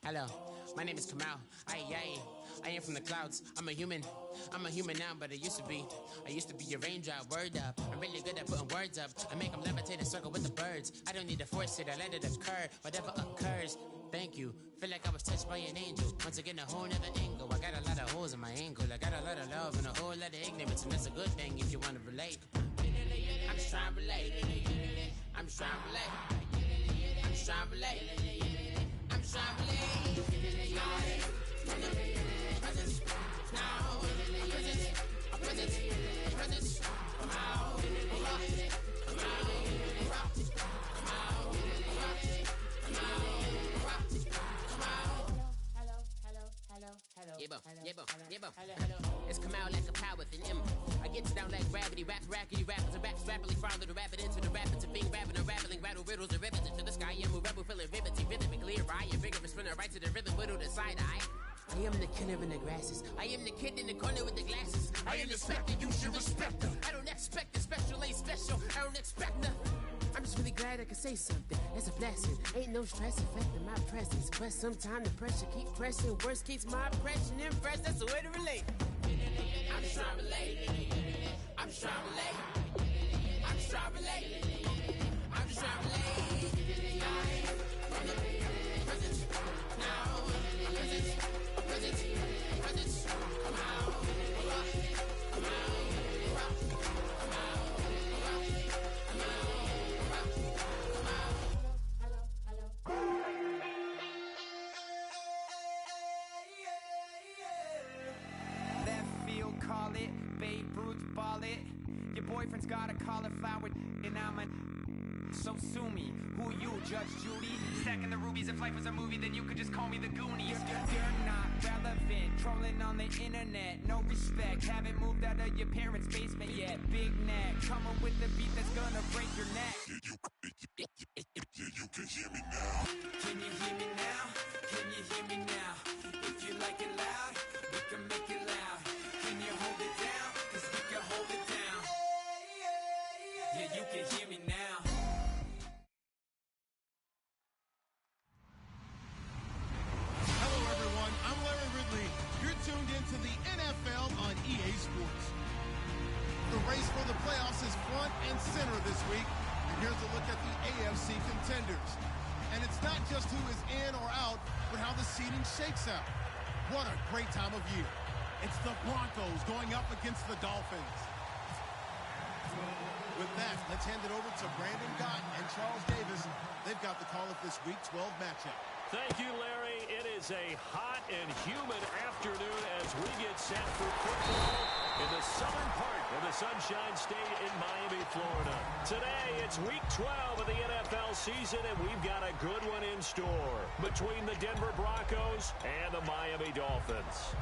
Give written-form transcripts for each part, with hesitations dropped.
Hello, my name is Kamal. I am from the clouds. I'm a human now, but I used to be a raindrop. Word up, I'm really good at putting words up. I make them levitate and circle with the birds. I don't need to force it, I let it occur. Whatever occurs, thank you. Feel like I was touched by an angel. Once again, a whole nother angle. I got a lot of holes in my angle. I got a lot of love and a whole lot of ignorance, and that's a good thing if you want to relate. I'm just trying to relate. I'm just trying to relate. I'm just trying to relate. I'm just trying to relate. Presence now. Presence. Come out. Come out. It's come out like a power with an M. I get down like gravity, raps, rackety, rappers, and raps, rapidly follow the rapid into the rapids, and being rapping and rattling, rattle riddles and rivets into the sky. I'm a rebel, feeling rivety, rhythmic, clear eye, a vigorous spinner right to the rhythm, whittle the side eye. I am the killer in the grasses. I am the kid in the corner with the glasses. I am the specter, you should respect them. I don't expect the special, ain't special. I don't expect nothing. I'm just really glad I can say something. That's a blessing. Ain't no stress affecting my presence. But sometimes the pressure keep pressing. Worst keeps my impression impressed. That's the way to relate. I'm just trying to relate. I'm just trying to relate. I'm just trying to relate. I'm just trying to relate. Presence now. Presence. Come out. Come out. Call it, Babe Ruth ball it. Your boyfriend's got a cauliflower and I'm a... So sue me, who you, Judge Judy? Stacking the rubies, if life was a movie, then you could just call me the Goonies. You're not relevant, trolling on the internet, no respect. Haven't moved out of your parents' basement yet. Big neck, coming with the beat that's gonna break your neck. Yeah, you can hear me now. Can you hear me now? Can you hear me now? If you like it loud, we can make it loud. Can you hold it down? 'Cause we can hold it down. Yeah, you can hear me now. Hello, everyone. I'm Larry Ridley. You're tuned into the NFL on EA Sports. The race for the playoffs is front and center this week. And here's a look at the AFC contenders. And it's not just who is in or out, but how the seeding shakes out. What a great time of year. It's the Broncos going up against the Dolphins. With that, let's hand it over to Brandon Gott and Charles Davis. They've got the call of this Week 12 matchup. Thank you, Larry. It is a hot and humid afternoon as we get set for football in the southern part of the Sunshine State in Miami, Florida. Today, it's Week 12 of the NFL season, and we've got a good one in store between the Denver Broncos and the Miami Dolphins.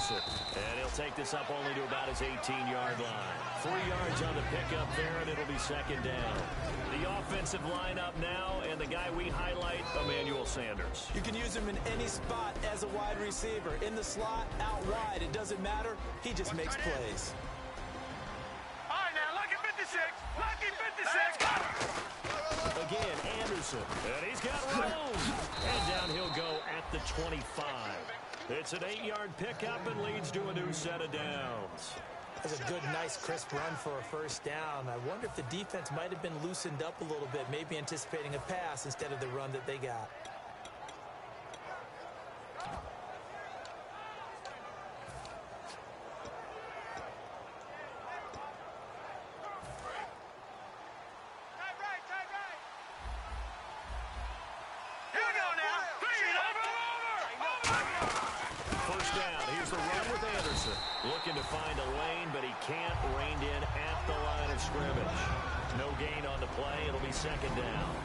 And he'll take this up only to about his 18-yard line. 3 yards on the pickup there, and it'll be second down. The offensive lineup now, and the guy we highlight, Emmanuel Sanders. You can use him in any spot as a wide receiver. In the slot, out wide, it doesn't matter. He just makes plays. All right, now, lucky 56. Lucky 56. Again, Anderson. And he's got room. And down he'll go at the 25. It's an 8-yard pickup and leads to a new set of downs. That's a good, nice, crisp run for a first down. I wonder if the defense might have been loosened up a little bit, maybe anticipating a pass instead of the run that they got. Looking to find a lane, but he can't. Reined in at the line of scrimmage. No gain on the play. It'll be second down.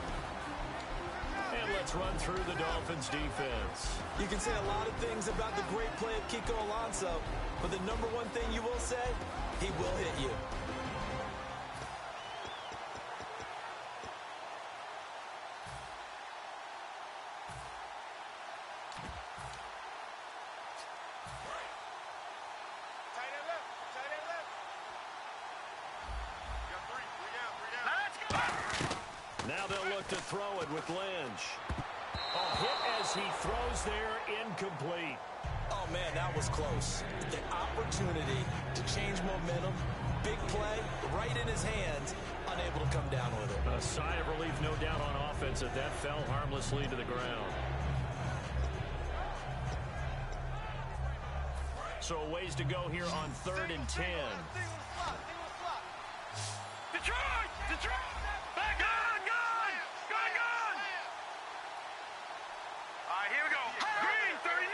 And let's run through the Dolphins' defense. You can say a lot of things about the great play of Kiko Alonso, but the number one thing you will say, he will hit you. Now they'll look to throw it with Lynch. A hit as he throws there, incomplete. Oh, man, that was close. The opportunity to change momentum, big play, right in his hands, unable to come down with it. A sigh of relief, no doubt, on offense that fell harmlessly to the ground. So a ways to go here on 3rd and 10. Detroit! Detroit! Back on! All right, here we go. Green, 39.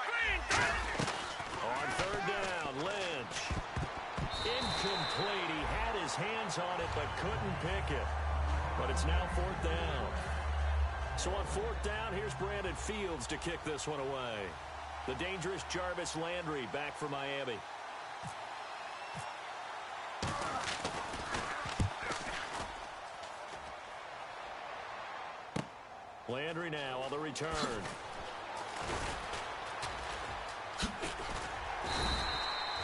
Green, 30. On 3rd down, Lynch. Incomplete. He had his hands on it, but couldn't pick it. But it's now 4th down. So on 4th down, here's Brandon Fields to kick this one away. The dangerous Jarvis Landry back for Miami. Landry now on the return.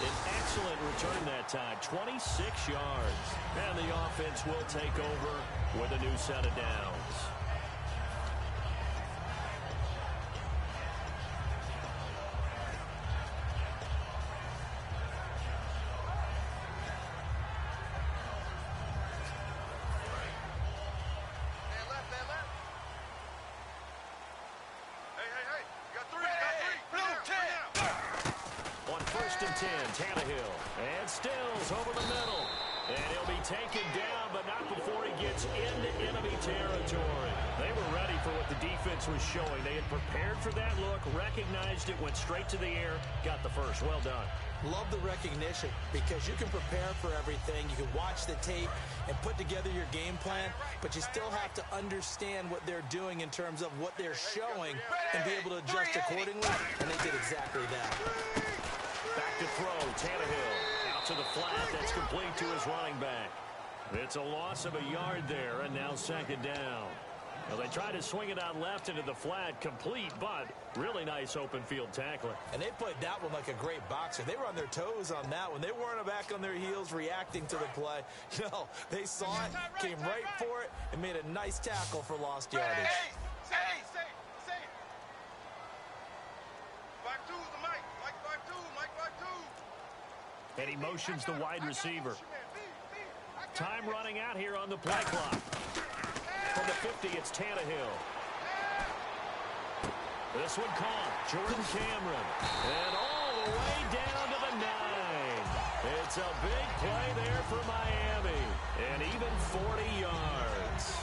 An excellent return that time, 26 yards. And the offense will take over with a new set of downs. Tannehill, and Stills over the middle, and he'll be taken down, but not before he gets into enemy territory. They were ready for what the defense was showing. They had prepared for that look, recognized it, went straight to the air, got the first. Well done. Love the recognition, because you can prepare for everything. You can watch the tape and put together your game plan, but you still have to understand what they're doing in terms of what they're showing and be able to adjust accordingly, and they did exactly that. Back to throw, Tannehill out to the flat. That's complete to his running back. It's a loss of a yard there, and now 2nd down. Well, they tried to swing it out left into the flat, complete, but really nice open field tackling. And they played that one like a great boxer. They were on their toes on that one. They weren't back on their heels reacting to the play. No, they saw it, came right for it, and made a nice tackle for lost yardage. Say it. Back to the mic. And he motions the wide receiver. Time running out here on the play clock. From the 50, it's Tannehill. This one caught. Jordan Cameron. And all the way down to the 9. It's a big play there for Miami. And even 40 yards.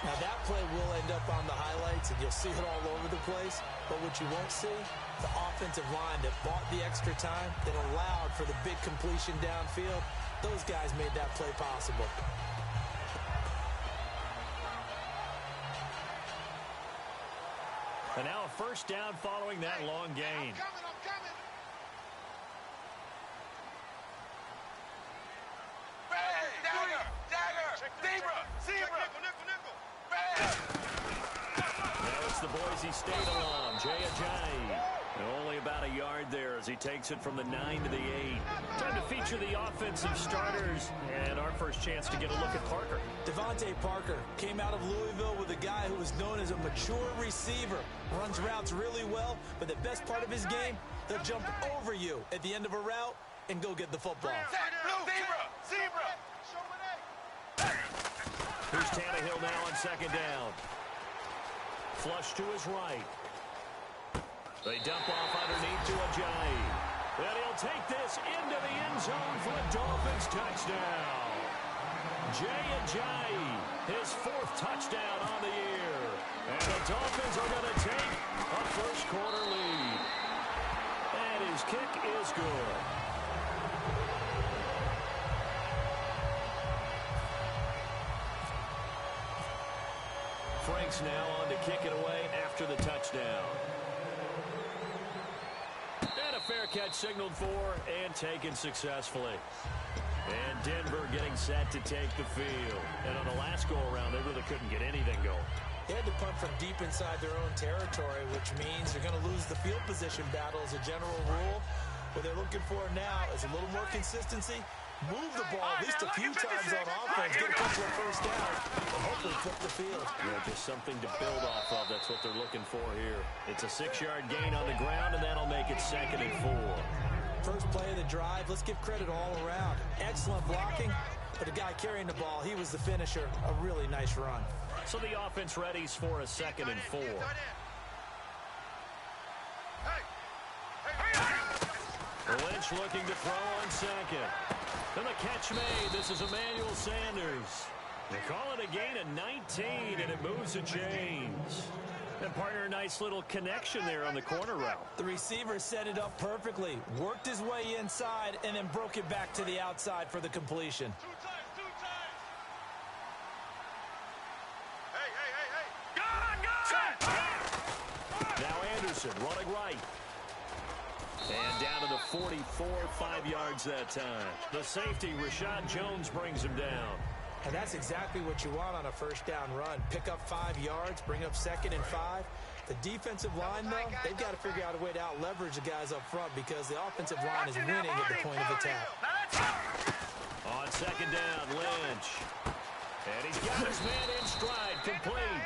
Now that play will end up on the highlights, and you'll see it all over the place. But what you won't see, the offensive line that bought the extra time, that allowed for the big completion downfield, those guys made that play possible. And now a 1st down following that long gain. I'm coming. Dagger. Zebra. Now it's the Boise State alum, Jay Ajayi. Only about a yard there as he takes it from the 9 to the 8. Time to feature the offensive starters, and our first chance to get a look at Parker. Devontae Parker came out of Louisville with a guy who was known as a mature receiver. Runs routes really well, but the best part of his game, they'll jump over you at the end of a route and go get the football. Zebra. Here's Tannehill now on 2nd down. Flush to his right. They dump off underneath to Ajayi. And he'll take this into the end zone for a Dolphins touchdown. Jay Ajayi, his 4th touchdown on the year. And the Dolphins are going to take a first-quarter lead. And his kick is good. Frank's now on to kick it away after the touchdown. And a fair catch signaled for and taken successfully. And Denver getting set to take the field. And on the last go-around, they really couldn't get anything going. They had to punt from deep inside their own territory, which means they're going to lose the field position battle as a general rule. What they're looking for now is a little more consistency, move the ball at least a few times on offense, get a couple of first downs, and hopefully flip the field. Yeah, just something to build off of. That's what they're looking for here. It's a 6-yard gain on the ground, and that'll make it 2nd and 4. First play of the drive, let's give credit all around. Excellent blocking, but the guy carrying the ball, he was the finisher. A really nice run. So the offense readies for a 2nd and 4. Lynch looking to throw on 2nd. And the catch made. This is Emmanuel Sanders. They call it a gain of 19, and it moves the chains. And partner, a nice little connection there on the corner route. The receiver set it up perfectly, worked his way inside, and then broke it back to the outside for the completion. Two times. Hey. Now Anderson running right. And down to the 44, 5 yards that time. The safety, Rashad Jones, brings him down. And that's exactly what you want on a first down run. Pick up 5 yards, bring up 2nd and 5. The defensive line, though, they've got to figure out a way to out-leverage the guys up front because the offensive line is winning at the point of attack. On 2nd down, Lynch. And he's got his man in stride, complete.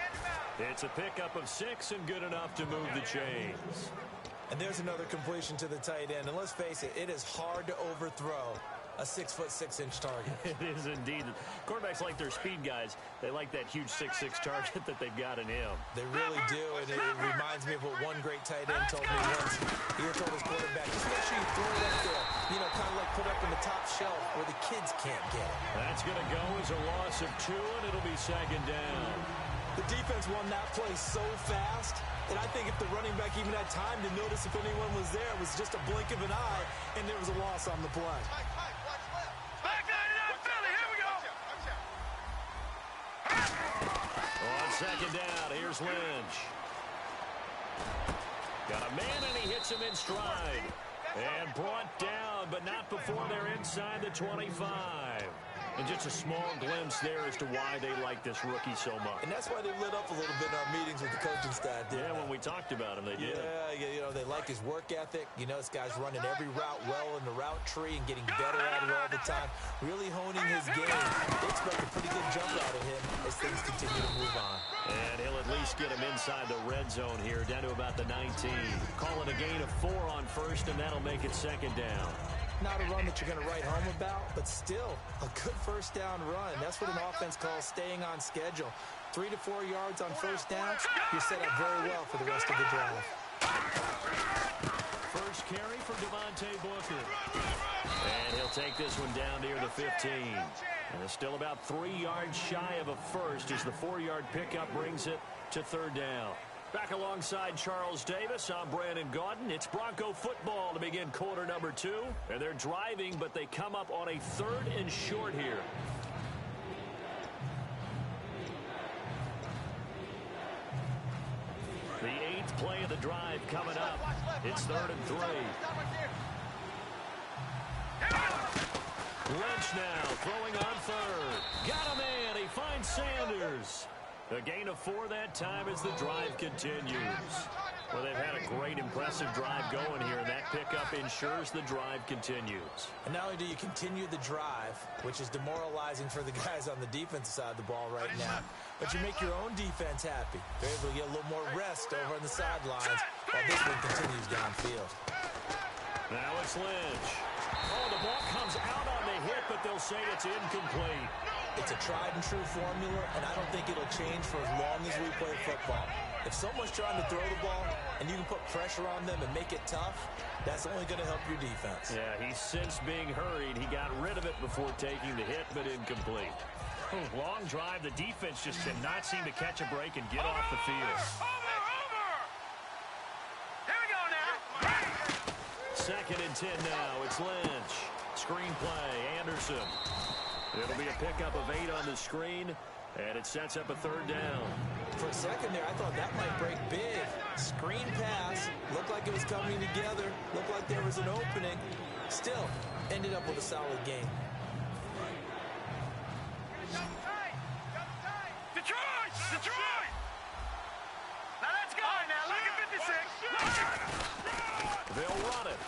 It's a pickup of 6 and good enough to move the chains. And there's another completion to the tight end. And let's face it, it is hard to overthrow a 6'6" target. It is indeed. Quarterbacks like their speed guys. They like that huge 6'6" target that they've got in him. They really do, and it reminds me of what one great tight end told me once. He told his quarterback, just make sure you throw it up there. You know, kind of like put up in the top shelf where the kids can't get it. That's going to go as a loss of 2, and it'll be 2nd down. The defense won that play so fast, and I think if the running back even had time to notice if anyone was there, it was just a blink of an eye, and there was a loss on the play. Back 99 Philly, here we go. On 2nd down, here's Lynch. Got a man, and he hits him in stride. And brought down, but not before they're inside the 25. And just a small glimpse there as to why they like this rookie so much. And that's why they lit up a little bit in our meetings with the coaching staff. Yeah, when we talked about him, they did. Yeah, you know, they like his work ethic. You know, this guy's running every route well in the route tree and getting better at it all the time. Really honing his game. They expect a pretty good jump out of him as things continue to move on. And he'll at least get him inside the red zone here, down to about the 19. Call it a gain of 4 on 1st, and that'll make it 2nd down. Not a run that you're going to write home about, but still a good first down run. That's what an offense calls staying on schedule. 3 to 4 yards on first down, you're set up very well for the rest of the drive. First carry for Devontae Booker. And he'll take this one down near the 15. And it's still about 3 yards shy of a first as the 4-yard pickup brings it to 3rd down. Back alongside Charles Davis, I'm Brandon Gaudin. It's Bronco football to begin quarter number 2. And they're driving, but they come up on a 3rd and short here. The 8th play of the drive coming up. It's 3rd and 3. Lynch now throwing on 3rd. Got a man. He finds Sanders. A gain of 4 that time as the drive continues. Well, they've had a great, impressive drive going here, and that pickup ensures the drive continues. And not only do you continue the drive, which is demoralizing for the guys on the defensive side of the ball right now, but you make your own defense happy. They're able to get a little more rest over on the sidelines while this one continues downfield. Now it's Lynch. Oh, the ball comes out on the hit, but they'll say it's incomplete. It's a tried-and-true formula, and I don't think it'll change for as long as we play football. If someone's trying to throw the ball and you can put pressure on them and make it tough, that's only going to help your defense. Yeah, he's since being hurried. He got rid of it before taking the hit, but incomplete. Long drive. The defense just cannot seem to catch a break and get off the field. Over! Here we go now. 2nd and 10 now. It's Lynch. Screen play. Anderson. It'll be a pickup of 8 on the screen, and it sets up a 3rd down. For a second there, I thought that might break big. Screen pass. Looked like it was coming together. Looked like there was an opening. Still, ended up with a solid game. Detroit!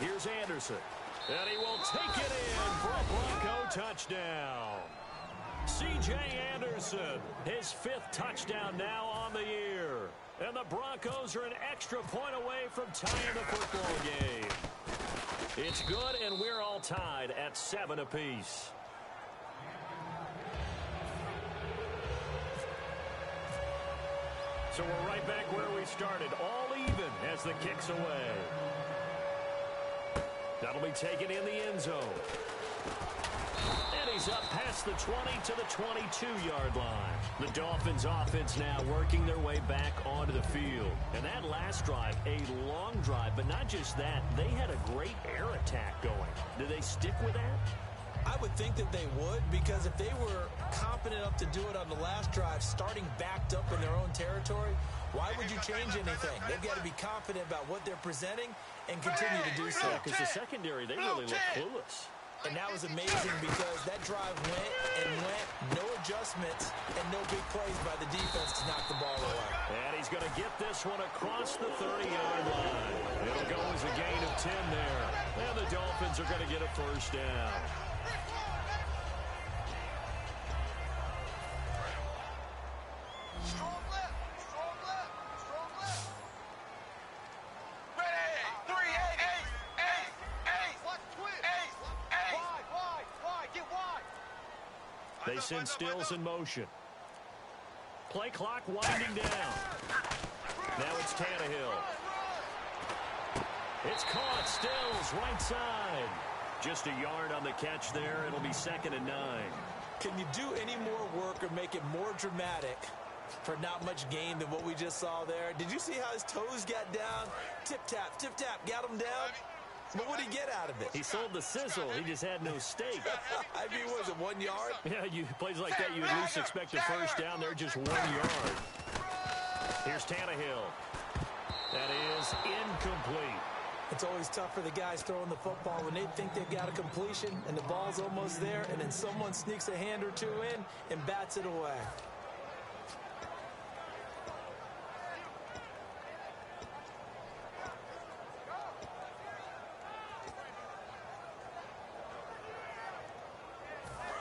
Here's Anderson. And he will take it in for a Bronco touchdown. C.J. Anderson, his 5th touchdown now on the year. And the Broncos are an extra point away from tying the football game. It's good, and we're all tied at 7 apiece. So we're right back where we started, all even as the kick's away. That'll be taken in the end zone. And he's up past the 20 to the 22-yard line. The Dolphins offense now working their way back onto the field. And that last drive, a long drive, but not just that, they had a great air attack going. Do they stick with that? I would think that they would, because if they were competent enough to do it on the last drive, starting backed up in their own territory, why would you change anything? They've got to be confident about what they're presenting and continue to do so. Because the secondary, they really look clueless. And that was amazing because that drive went and went, no adjustments, and no big plays by the defense to knock the ball away. And he's going to get this one across the 30-yard line. It'll go as a gain of 10 there. And the Dolphins are going to get a first down. They send Stills in motion. Play clock winding down. Now it's Tannehill. It's caught. Stills, right side. Just a yard on the catch there. It'll be 2nd and 9. Can you do any more work or make it more dramatic for not much gain than what we just saw there? Did you see how his toes got down? Tip-tap, got him down. But what did he get out of it? He sold the sizzle. He just had no steak. I mean, was it 1 yard? Yeah, plays like that, you at least expect a first down. They're just 1 yard. Here's Tannehill. That is incomplete. It's always tough for the guys throwing the football when they think they've got a completion and the ball's almost there, and then someone sneaks a hand or two in and bats it away.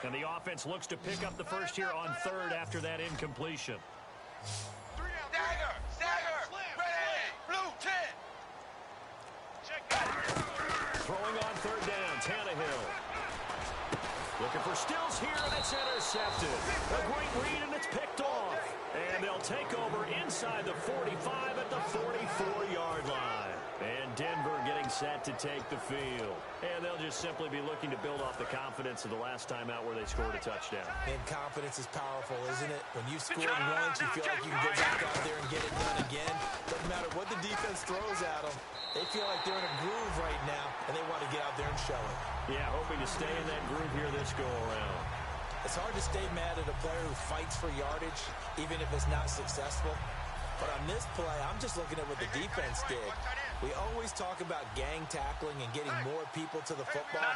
And the offense looks to pick up the first here on 3rd after that incompletion. Stagger, ready, blue 10. Throwing on 3rd down, Tannehill. Looking for Stills here, and it's intercepted. A great read, and it's picked off. And they'll take over inside the 45 at the 44-yard line. And Denver getting set to take the field. And they'll just simply be looking to build off the confidence of the last time out where they scored a touchdown. And confidence is powerful, isn't it? When you've scored once, you feel like you can go back out there and get it done again. Doesn't matter what the defense throws at them. They feel like they're in a groove right now, and they want to get out there and show it. Yeah, hoping to stay in that groove here this go-around. It's hard to stay mad at a player who fights for yardage, even if it's not successful. But on this play, I'm just looking at what the defense did. We always talk about gang tackling and getting more people to the football.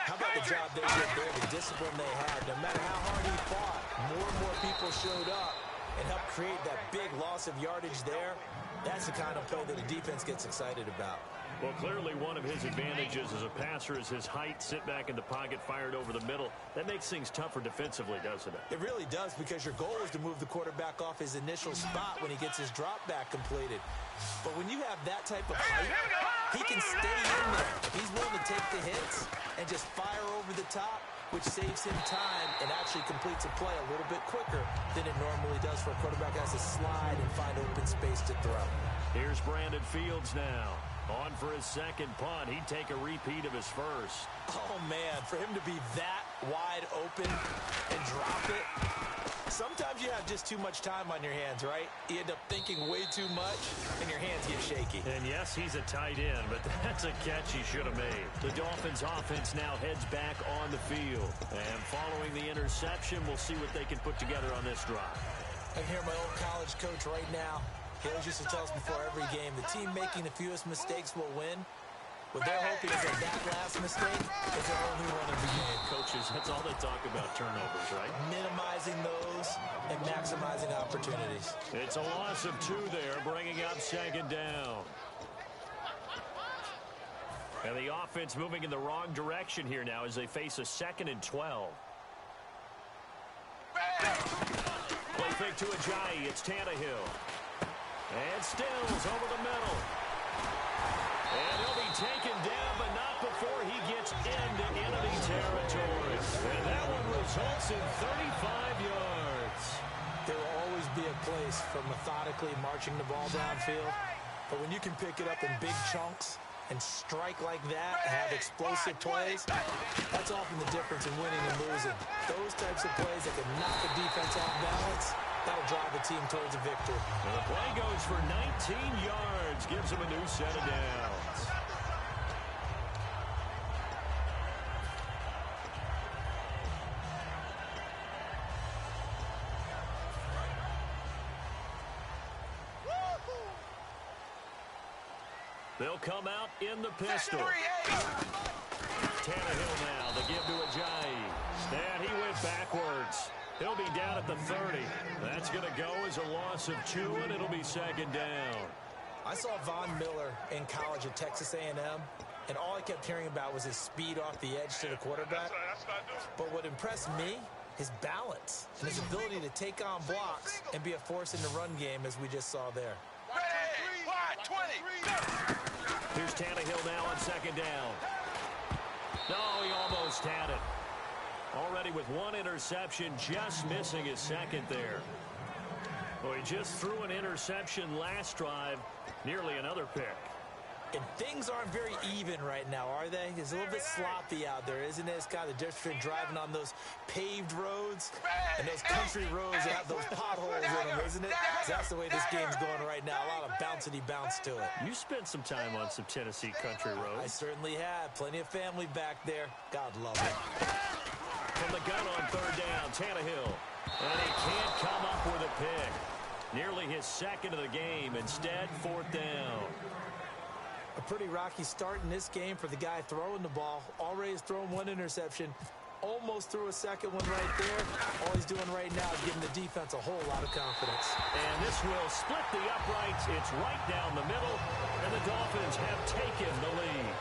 How about the job they did there, the discipline they had? No matter how hard he fought, more and more people showed up and helped create that big loss of yardage there. That's the kind of play that the defense gets excited about. Well, clearly one of his advantages as a passer is his height, sit back in the pocket, fired over the middle. That makes things tougher defensively, doesn't it? It really does, because your goal is to move the quarterback off his initial spot when he gets his drop back completed. But when you have that type of height, he can stay in there. He's willing to take the hits and just fire over the top, which saves him time and actually completes a play a little bit quicker than it normally does for a quarterback who has to slide and find open space to throw. Here's Brandon Fields now. On for his 2nd punt. He'd take a repeat of his first. Oh, man, for him to be that wide open and drop it. Sometimes you have just too much time on your hands, right? You end up thinking way too much, and your hands get shaky. And yes, he's a tight end, but that's a catch he should have made. The Dolphins offense now heads back on the field. And following the interception, we'll see what they can put together on this drive. I hear my old college coach right now. He always used to tell us before every game, the team making the fewest mistakes will win. What they're hoping is that last mistake is their only one of the game. Coaches, that's all they talk about, turnovers, right? Minimizing those and maximizing opportunities. It's a loss of 2 there, bringing up 2nd down. And the offense moving in the wrong direction here now as they face a 2nd and 12. Play fake to Ajayi. It's Tannehill. And Stills over the middle. And he'll be taken down, but not before he gets into enemy territory. And that one results in 35 yards. There will always be a place for methodically marching the ball downfield. But when you can pick it up in big chunks and strike like that, have explosive plays, that's often the difference in winning and losing. Those types of plays that can knock a defense off balance, that'll drive a team towards a victory. And the play goes for 19 yards, gives them a new set of downs. They'll come out in the pistol. Tannehill now, the give to Ajayi. And he went backwards. He'll be down at the 30. That's going to go as a loss of 2, and it'll be 2nd down. I saw Von Miller in college at Texas A&M, and all I kept hearing about was his speed off the edge to the quarterback. But what impressed me, his balance, and his ability to take on blocks and be a force in the run game, as we just saw there. Here's Tannehill now on 2nd down. No, he almost had it. Already with 1 interception, just missing his 2nd there. Well, he just threw an interception last drive, nearly another pick. And things aren't very even right now, are they? It's a little bit sloppy out there, isn't it? It's kind of the difference between driving on those paved roads and those country roads that have those potholes in them, isn't it? That's the way this game's going right now. A lot of bouncy bounce to it. You spent some time on some Tennessee country roads. I certainly have. Plenty of family back there. God love it. From the gun on 3rd down, Tannehill. And he can't come up with a pick. Nearly his 2nd of the game. Instead, 4th down. A pretty rocky start in this game for the guy throwing the ball. Already has thrown 1 interception. Almost threw a 2nd one right there. All he's doing right now is giving the defense a whole lot of confidence. And this will split the uprights. It's right down the middle. And the Dolphins have taken the lead.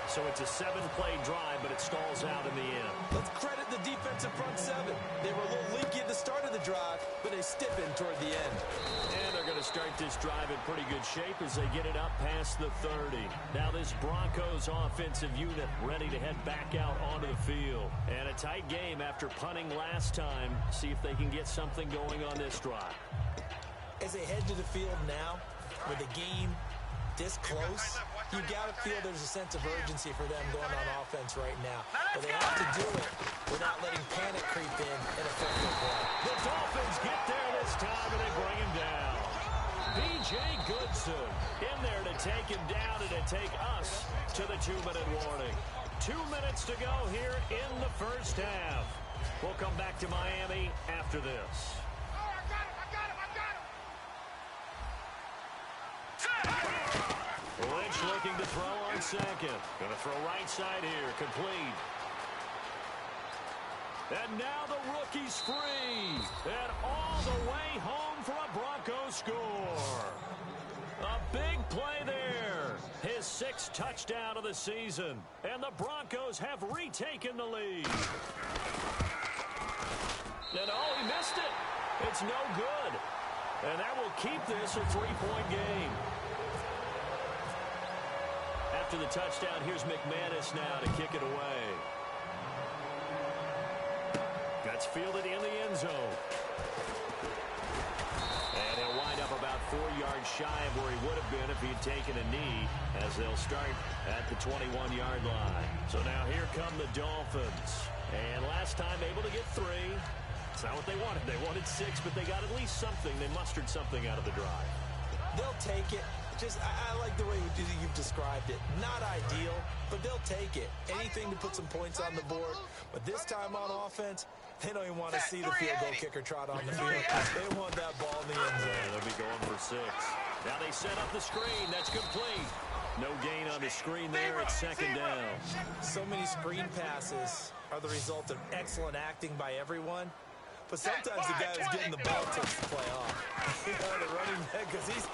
So it's a 7-play drive, but it stalls out in the end. Let's credit the defensive front 7. They were a little leaky at the start of the drive, but they stiffened toward the end. And they're going to start this drive in pretty good shape as they get it up past the 30. Now this Broncos offensive unit ready to head back out onto the field. And a tight game after punting last time. See if they can get something going on this drive. As they head to the field now, with the game this close, you got to feel there's a sense of urgency for them going on offense right now. But they have to do it without letting panic creep in and affect their play. The Dolphins get there this time, and they bring him down. B.J. Goodson in there to take him down and to take us to the 2-minute warning. 2 minutes to go here in the first half. We'll come back to Miami after this. Lynch looking to throw on 2nd. Going to throw right side here. Complete. And now the rookie's free. And all the way home for a Broncos score. A big play there. His 6th touchdown of the season. And the Broncos have retaken the lead. And oh, he missed it. It's no good. And that will keep this a 3-point game. After the touchdown, here's McManus now to kick it away. That's fielded in the end zone. And he'll wind up about 4 yards shy of where he would have been if he'd taken a knee, as they'll start at the 21-yard line. So now here come the Dolphins. And last time able to get 3. It's not what they wanted. They wanted 6, but they got at least something. They mustered something out of the drive. They'll take it. I like the way you've described it. Not ideal, but they'll take it. Anything to put some points on the board. But this time on offense, they don't even want to see the field goal kicker trot on the field. They want that ball in the end zone. Yeah, they'll be going for 6. Now they set up the screen. That's complete. No gain on the screen there. It's 2nd down. So many screen passes are the result of excellent acting by everyone. But sometimes the guy who's getting the ball takes the play off. You know, the running back, because he's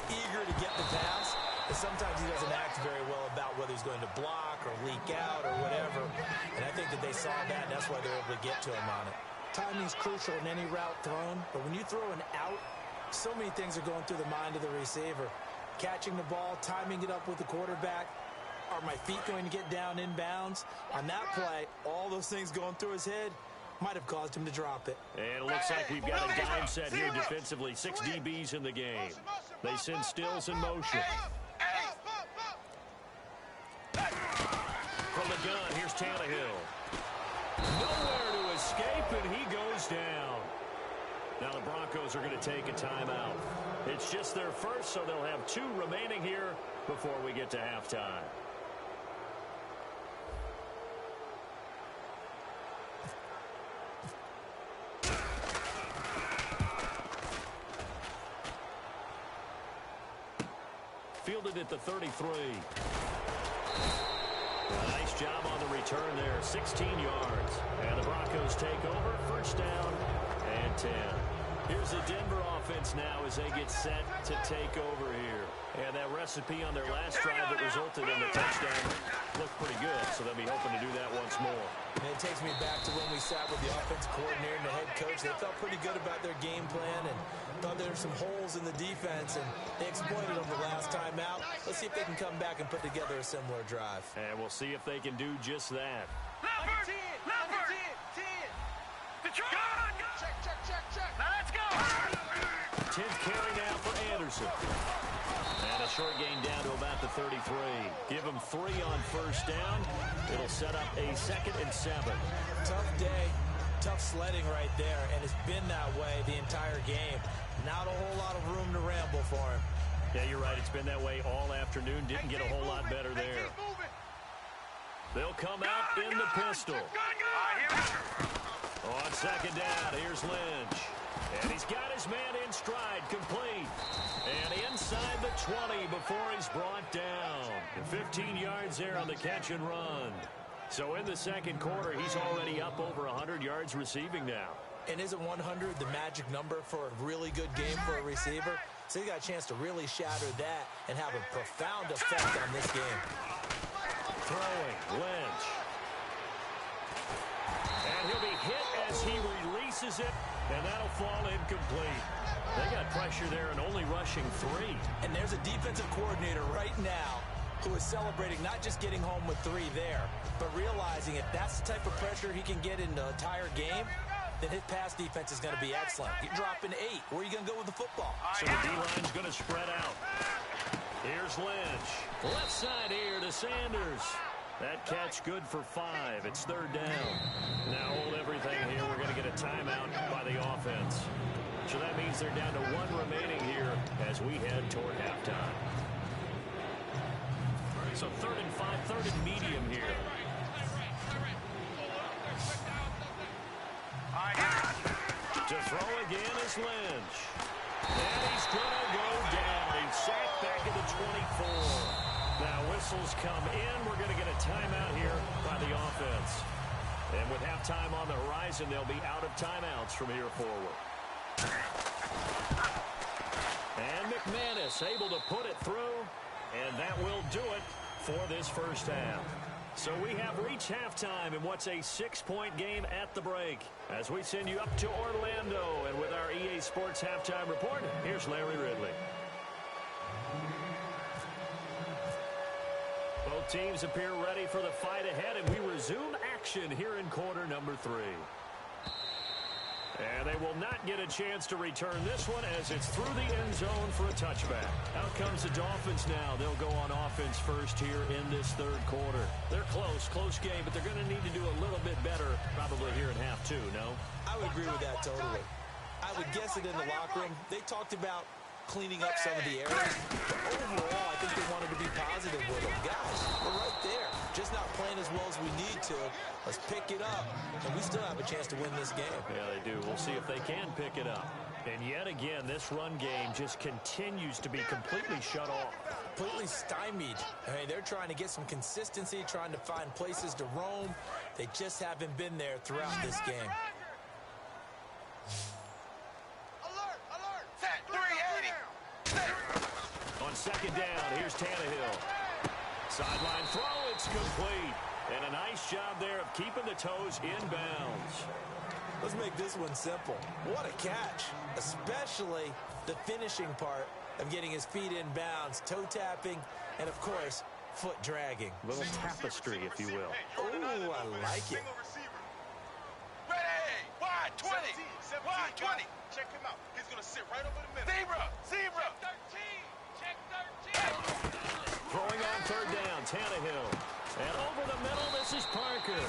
eager to get the pass. And sometimes he doesn't act very well about whether he's going to block or leak out or whatever. And I think that they saw that, and that's why they're able to get to him on it. Timing's crucial in any route thrown, but when you throw an out, so many things are going through the mind of the receiver. Catching the ball, timing it up with the quarterback. Are my feet going to get down inbounds? On that play, all those things going through his head might have caused him to drop it. And it looks like we've got a dime set here defensively. 6 DBs in the game. They send Stills in motion. From the gun, here's Tannehill. Nowhere to escape, and he goes down. Now the Broncos are going to take a timeout. It's just their first, so they'll have 2 remaining here before we get to halftime. Fielded at the 33. Nice job on the return there. 16 yards. And the Broncos take over. First down and 10. Here's the Denver offense now as they get set to take over here. And that recipe on their last drive that resulted in the touchdown looked pretty good, so they'll be hoping to do that once more. And it takes me back to when we sat with the offensive coordinator and the head coach. They felt pretty good about their game plan and thought there were some holes in the defense, and they exploited them the last time out. Let's see if they can come back and put together a similar drive. And we'll see if they can do just that. Leopard! Leopard! 10! Detroit! Check! Now let's go! 10th carry now for Anderson. And a short gain down to about the 33. Give him 3 on first down. It'll set up a 2nd and 7. Tough day, tough sledding right there, and it's been that way the entire game. Not a whole lot of room to ramble for him. Yeah, you're right. It's been that way all afternoon. Didn't get a whole lot better there. They'll come out in the pistol. On 2nd down, here's Lynch. And he's got his man in stride, complete. And inside the 20 before he's brought down. 15 yards there on the catch and run. So in the second quarter, he's already up over 100 yards receiving now. And isn't 100 the magic number for a really good game for a receiver? So he got a chance to really shatter that and have a profound effect on this game. Throwing, Lynch. And he'll be hit as he releases it, and that'll fall incomplete. They got pressure there and only rushing 3. And there's a defensive coordinator right now who is celebrating not just getting home with 3 there, but realizing if that's the type of pressure he can get in the entire game, then his pass defense is going to be excellent. You're dropping 8. Where are you going to go with the football? So the D-line's going to spread out. Here's Lynch. Left side here to Sanders. That catch good for 5. It's 3rd down. Now hold everything here. We're going to get a timeout by the offense. So that means they're down to 1 remaining here as we head toward halftime. So 3rd and 5, 3rd and medium here. To throw again is Lynch. And he's going to go down. He's sacked back at the 24. Now whistles come in. We're going to get a timeout here by the offense. And with halftime on the horizon, they'll be out of timeouts from here forward. And McManus able to put it through. And that will do it for this first half. So we have reached halftime in what's a 6-point game at the break. As we send you up to Orlando, and with our EA Sports Halftime Report, here's Larry Ridley. Both teams appear ready for the fight ahead, and we resume action here in quarter number 3. And they will not get a chance to return this one as it's through the end zone for a touchback. Out comes the Dolphins now. They'll go on offense first here in this 3rd quarter. They're close game, but they're going to need to do a little bit better probably here in half 2, no? I would agree with that totally. I would guess it in the locker room. They talked about cleaning up some of the areas. But overall, I think they wanted to be positive with them. Guys, we're right there. Just not playing as well as we need to. Let's pick it up, and we still have a chance to win this game. Yeah, they do. We'll see if they can pick it up. And yet again, this run game just continues to be completely shut off. Completely stymied. I mean, they're trying to get some consistency, trying to find places to roam. They just haven't been there throughout this game. Alert! Set 380! On 2nd down, here's Tannehill. Sideline throw, it's complete. And a nice job there of keeping the toes in bounds. Let's make this one simple. What a catch, especially the finishing part of getting his feet in bounds, toe tapping, and of course, foot dragging. A little tapestry, if you will. Oh, I like it. Ready! Wide 20! Wide 20! Check him out. He's going to sit right over the middle. Zebra! Check 13! Throwing on third down, Tannehill. And over the middle, this is Parker.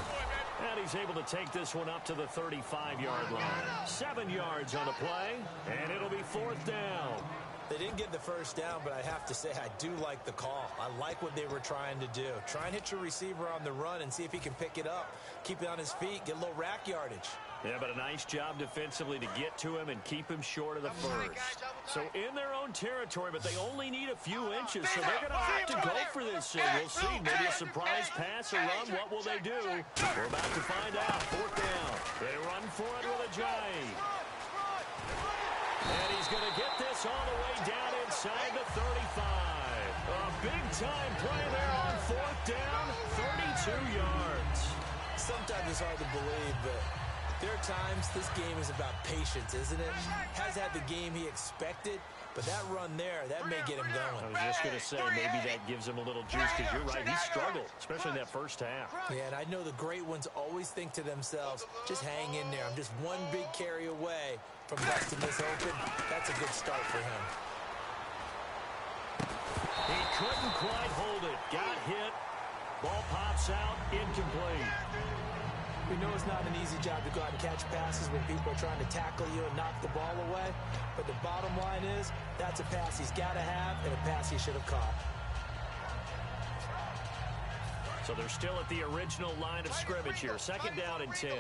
And he's able to take this one up to the 35-yard line. 7 yards on the play, and it'll be fourth down. They didn't get the first down, but I have to say I do like the call. I like what they were trying to do. Try and hit your receiver on the run and see if he can pick it up. Keep it on his feet, get a little rack yardage. Yeah, but a nice job defensively to get to him and keep him short of the first. So in their own territory, but they only need a few inches, so they're going to have to go for this. We'll see. Maybe a surprise pass or run. What will they do? We're about to find out. Fourth down. They run for it with a jive. And he's going to get this all the way down inside the 35. A big-time play there on fourth down, 32 yards. Sometimes it's hard to believe, but there are times this game is about patience, isn't it? Has had the game he expected, but that run there, that may get him going. I was just going to say, maybe that gives him a little juice, because you're right, he struggled, especially in that first half. Yeah, and I know the great ones always think to themselves, just hang in there. I'm just one big carry away from busting this open. That's a good start for him. He couldn't quite hold it. Got hit. Ball pops out, incomplete. We know it's not an easy job to go out and catch passes when people are trying to tackle you and knock the ball away. But the bottom line is, that's a pass he's got to have and a pass he should have caught. So they're still at the original line of scrimmage here. Second down and 10.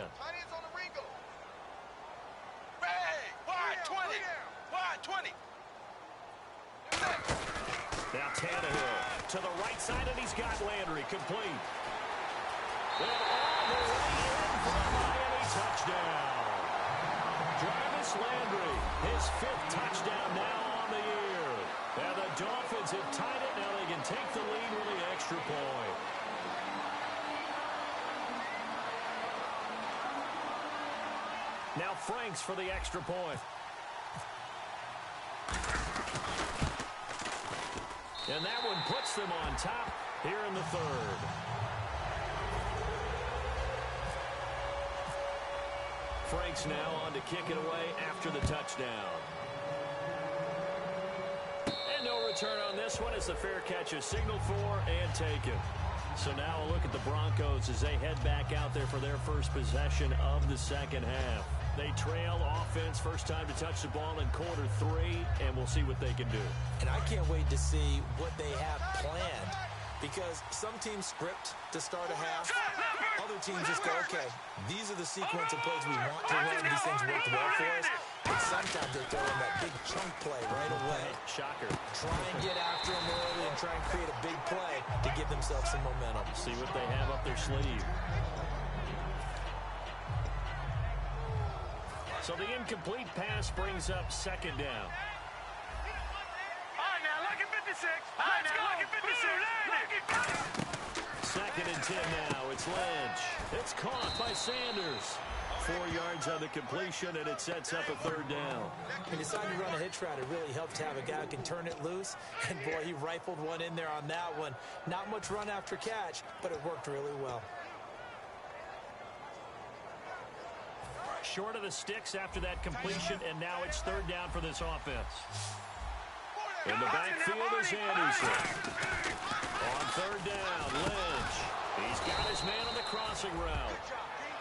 Wide 20! Wide 20! Now Tannehill to the right side, and he's got Landry complete. And all the way in for a Miami touchdown. Jarvis Landry, his 5th touchdown now on the year. And the Dolphins have tied it. Now they can take the lead with the extra point. Now Franks for the extra point. And that one puts them on top here in the third. Franks now on to kick it away after the touchdown. And no return on this one as the fair catch is signaled for and taken. So now a look at the Broncos as they head back out there for their first possession of the second half. They trail offense, first time to touch the ball in quarter 3, and we'll see what they can do. And I can't wait to see what they have planned, because some teams script to start a half. Other teams just go, okay, these are the sequence of plays we want to run. These things worked well for us. And sometimes they throw in that big chunk play right away. Shocker. Try and get after them early and try and create a big play to give themselves some momentum. See what they have up their sleeve. So the incomplete pass brings up second down. All right, now, look at 56. Let's go. Look at 56. Second and 10 now. It's Lynch. It's caught by Sanders. 4 yards on the completion, and it sets up a third down. He decided to run a hitch route. It really helped to have a guy who can turn it loose. And, boy, he rifled one in there on that one. Not much run after catch, but it worked really well. Short of the sticks after that completion, and now it's third down for this offense. In the backfield is Anderson. On third down, Lynch. He's got his man on the crossing route.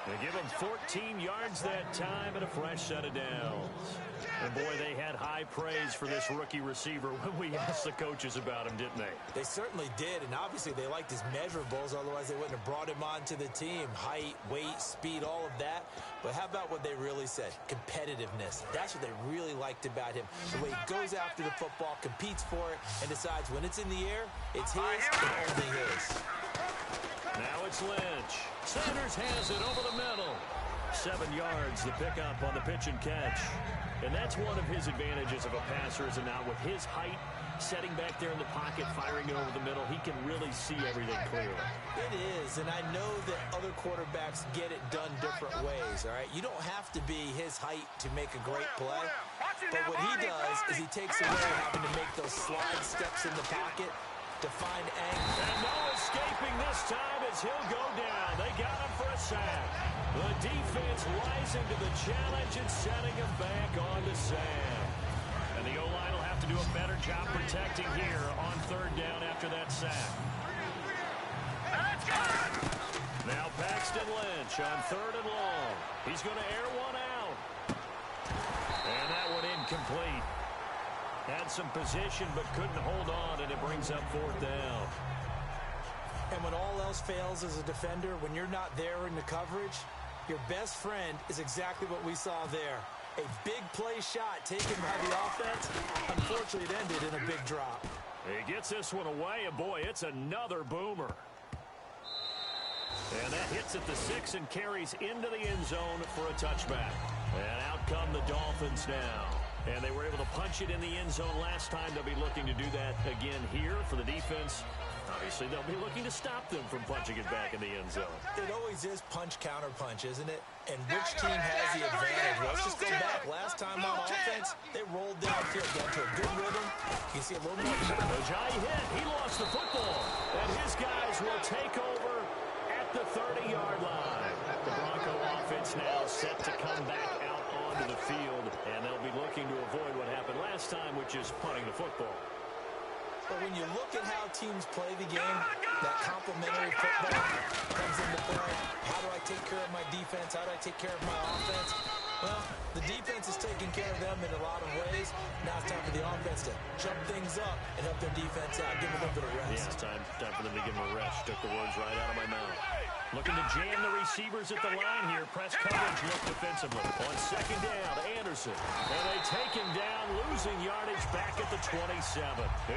They give him 14 yards that time and a fresh set of downs. And, boy, they had high praise for this rookie receiver when we asked the coaches about him, didn't they? They certainly did, and obviously they liked his measurables, otherwise they wouldn't have brought him onto the team. Height, weight, speed, all of that. But how about what they really said? Competitiveness. That's what they really liked about him. The way he goes after the football, competes for it, and decides when it's in the air, it's his and only his. Now it's Lynch. Sanders has it over the middle. 7 yards, the pickup on the pitch and catch. And that's one of his advantages of a passer, is it not? With his height, setting back there in the pocket, firing it over the middle, he can really see everything clearly. It is, and I know that other quarterbacks get it done different ways, all right? You don't have to be his height to make a great play, but what he does is he takes away having to make those slide steps in the pocket to find angle. And no escaping this time as he'll go down. They got him for a sack. The defense rising to the challenge and setting him back on the Sam. And the O-line will have to do a better job protecting here on 3rd down after that sack. Now Paxton Lynch on 3rd and long. He's going to air one out. And that one incomplete. Had some position but couldn't hold on, and it brings up 4th down. And when all else fails as a defender, when you're not there in the coverage, your best friend is exactly what we saw there. A big play shot taken by the offense. Unfortunately, it ended in a big drop. He gets this one away, and boy, it's another boomer. And that hits at the 6 and carries into the end zone for a touchback. And out come the Dolphins now. And they were able to punch it in the end zone last time. They'll be looking to do that again here for the defense. Obviously, they'll be looking to stop them from punching it back in the end zone. It always is punch-counter-punch, isn't it? And which team has the advantage? Well, let's just go back. Last time on offense, they rolled downfield, got to a good rhythm. You see a little more. Ajayi hit. He lost the football. And his guys will take over at the 30-yard line. The Bronco offense now set to come back out onto the field, and they'll be looking to avoid what happened last time, which is punting the football. But when you look at how teams play the game, that complementary football comes into play. How do I take care of my defense? How do I take care of my offense? Well, the defense is taking care of them in a lot of ways. Now it's time for the offense to jump things up and help their defense out, give them a little bit of rest. Yeah, it's time for them to give them a rest. Took the words right out of my mouth. Looking to jam the receivers at the line here. Press coverage look defensively. On 2nd down, Anderson. And they take him down, losing yardage back at the 27.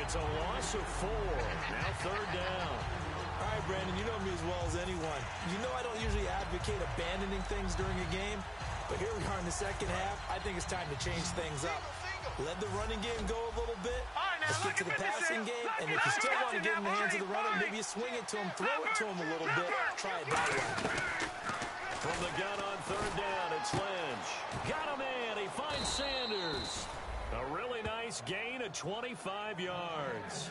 It's a loss of 4. Now 3rd down. All right, Brandon, you know me as well as anyone. You know I don't usually advocate abandoning things during a game, but here we are in the second half. I think it's time to change things up. Let the running game go a little bit. Let's get to the passing game, and if you still want to get in the hands of the runner, maybe you swing it to him, throw it to him a little bit, try it that way. From the gun on 3rd down, it's Lynch. Got him in. He finds Sanders. A really nice gain of 25 yards.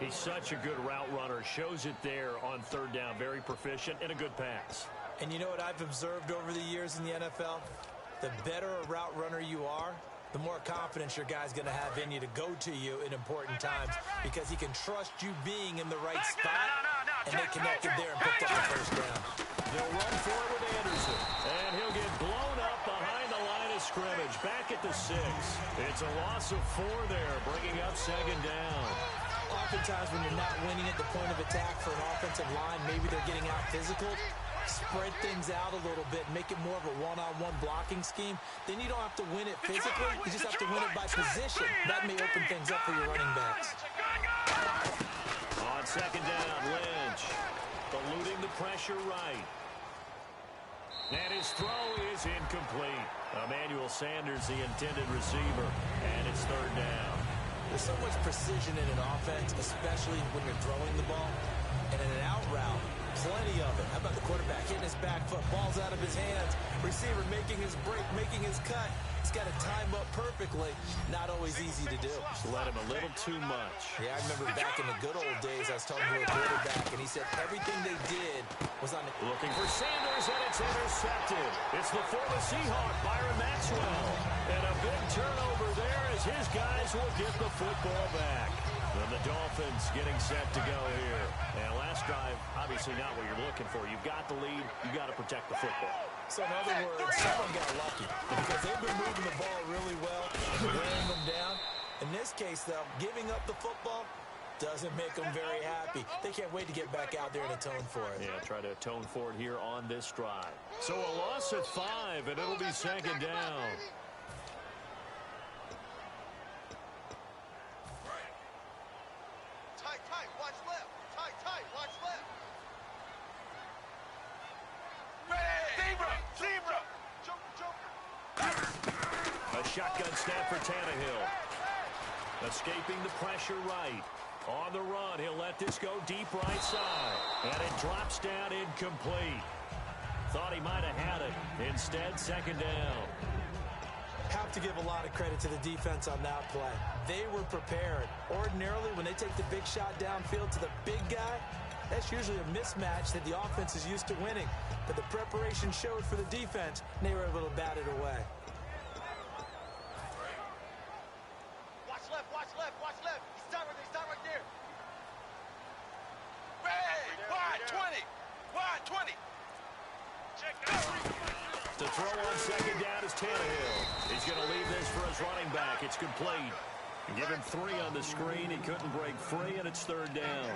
He's such a good route runner. Shows it there on 3rd down. Very proficient and a good pass. And you know what I've observed over the years in the NFL? The better a route runner you are, the more confidence your guy's going to have in you to go to you in important times because he can trust you being in the right spot, and they connected there and picked up the 1st down. They'll run for it with Anderson, and he'll get blown up behind the line of scrimmage. Back at the 6. It's a loss of 4 there, bringing up 2nd down. Oftentimes when you're not winning at the point of attack for an offensive line, maybe they're getting out physical, spread things out a little bit, make it more of a one-on-one blocking scheme. Then you don't have to win it physically. You just have to win it by position. That may open things up for your running backs. On 2nd down, Lynch eluding the pressure right. And his throw is incomplete. Emmanuel Sanders, the intended receiver, and it's 3rd down. There's so much precision in an offense, especially when you're throwing the ball. And in an out route, plenty of it. How about the quarterback hitting his back foot, ball's out of his hands, receiver making his break, making his cut. He's got to time up perfectly. Not always easy to do. Just let him a little too much. Yeah, I remember back in the good old days, I was talking to a quarterback, and he said everything they did was on the... Looking for Sanders, and it's intercepted. It's the former Seahawk, Byron Maxwell. And a big turnover there as his guys will get the football back. And the Dolphins getting set to go here. And last drive, obviously not what you're looking for. You've got the lead. You've got to protect the football. So in other words, someone got lucky because they've been moving the ball really well, wearing them down. In this case, though, giving up the football doesn't make them very happy. They can't wait to get back out there and atone for it. Yeah, try to atone for it here on this drive. So a loss at 5, and it'll be 2nd down. Tight, watch left. Tight, watch left. Zebra! shotgun snap for Tannehill. Escaping the pressure right. On the run, he'll let this go deep right side. And it drops down incomplete. Thought he might have had it. Instead, second down. Have to give a lot of credit to the defense on that play. They were prepared. Ordinarily, when they take the big shot downfield to the big guy, that's usually a mismatch that the offense is used to winning. But the preparation showed for the defense, and they were able to bat it away. Watch left, watch left, watch left. Stop right there. Hey, wide 20. Wide 20. Check that. To throw on second down is Tannehill. He's going to leave this for his running back. It's complete. Give him 3 on the screen. He couldn't break free, and it's third down.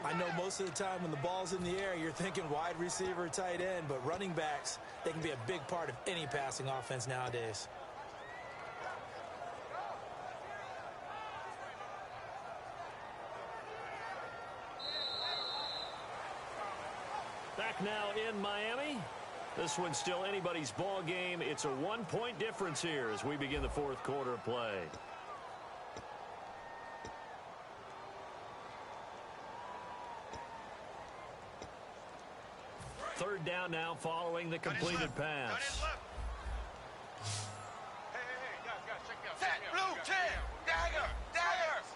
I know most of the time when the ball's in the air, you're thinking wide receiver, tight end, but running backs, they can be a big part of any passing offense nowadays. Back now in Miami. This one's still anybody's ball game. It's a 1-point difference here as we begin the fourth quarter of play. Third down now following the completed pass. Hey, guys, check me out. Set, blue, 10, dagger,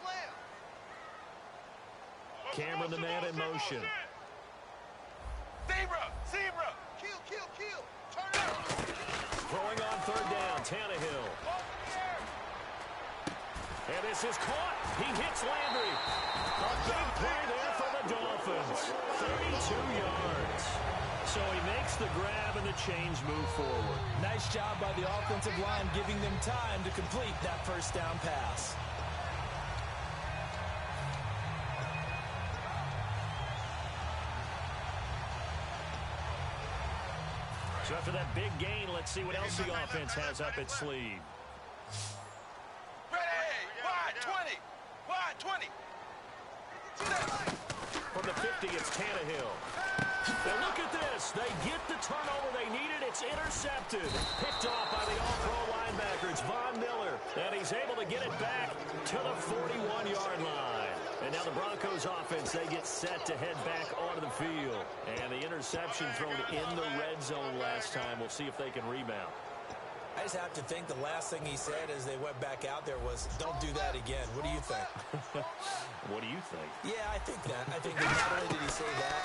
slam. Cameron, the man in motion. Zebra, kill, turn it up. Throwing on third down, Tannehill. And this is caught. He hits Landry. A big play there for the Dolphins. 32 yards. So he makes the grab and the chains move forward. Nice job by the offensive line giving them time to complete that first down pass. So after that big gain, let's see what else the offense has up its sleeve. Ready, wide 20, wide 20. From the 50, it's Tannehill. Now look at this. They get the turnover they needed. It's intercepted. Picked off by the all-pro linebacker. It's Von Miller. And he's able to get it back to the 41-yard line. And now the Broncos offense, they get set to head back onto the field. And the interception thrown in the red zone last time. We'll see if they can rebound. I just have to think the last thing he said as they went back out there was, don't do that again. What do you think? What do you think? Yeah, I think that. I think that not only did he say that,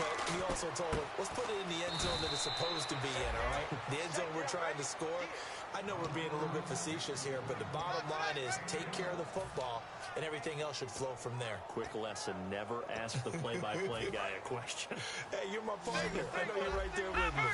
but he also told him, let's put it in the end zone that it's supposed to be in, all right? The end zone we're trying to score. I know we're being a little bit facetious here, but the bottom line is take care of the football, and everything else should flow from there. Quick lesson, never ask the play-by-play guy a question. Hey, you're my partner. I know you're right there with me.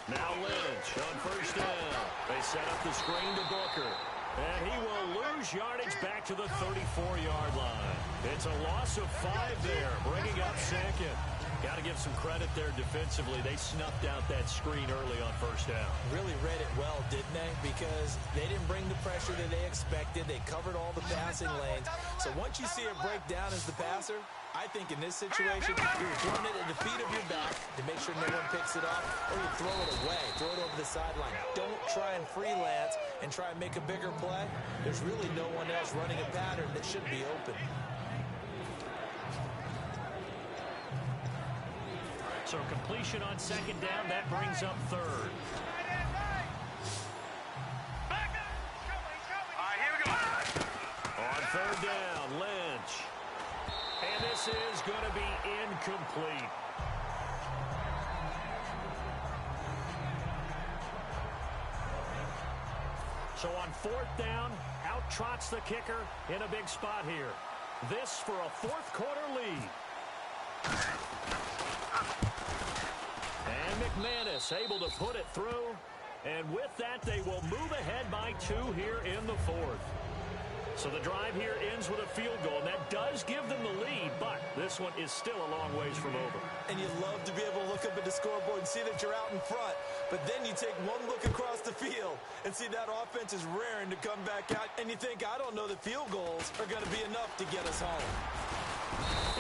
Now Lynch on first down. They set up the screen to Booker. And he will lose yardage back to the 34-yard line. It's a loss of 5 there, bringing up second. Got to give some credit there defensively. They snuffed out that screen early on first down. Really read it well, didn't they? Because they didn't bring the pressure that they expected. They covered all the passing lanes. So once you see it break down as the passer, I think in this situation, you're throwing it at the feet of your back to make sure no one picks it up, or you throw it away, throw it over the sideline. Don't try and freelance and try and make a bigger play. There's really no one else running a pattern that should be open. So completion on second down, that brings up third. All right, here we go. On third down, Lynch. And this is going to be incomplete. So on fourth down, out trots the kicker in a big spot here. This for a fourth quarter lead. And McManus able to put it through. And with that, they will move ahead by 2 here in the fourth. So the drive here ends with a field goal, and that does give them the lead, but this one is still a long ways from over. And you love to be able to look up at the scoreboard and see that you're out in front, but then you take one look across the field and see that offense is raring to come back out, and you think, I don't know that field goals are going to be enough to get us home.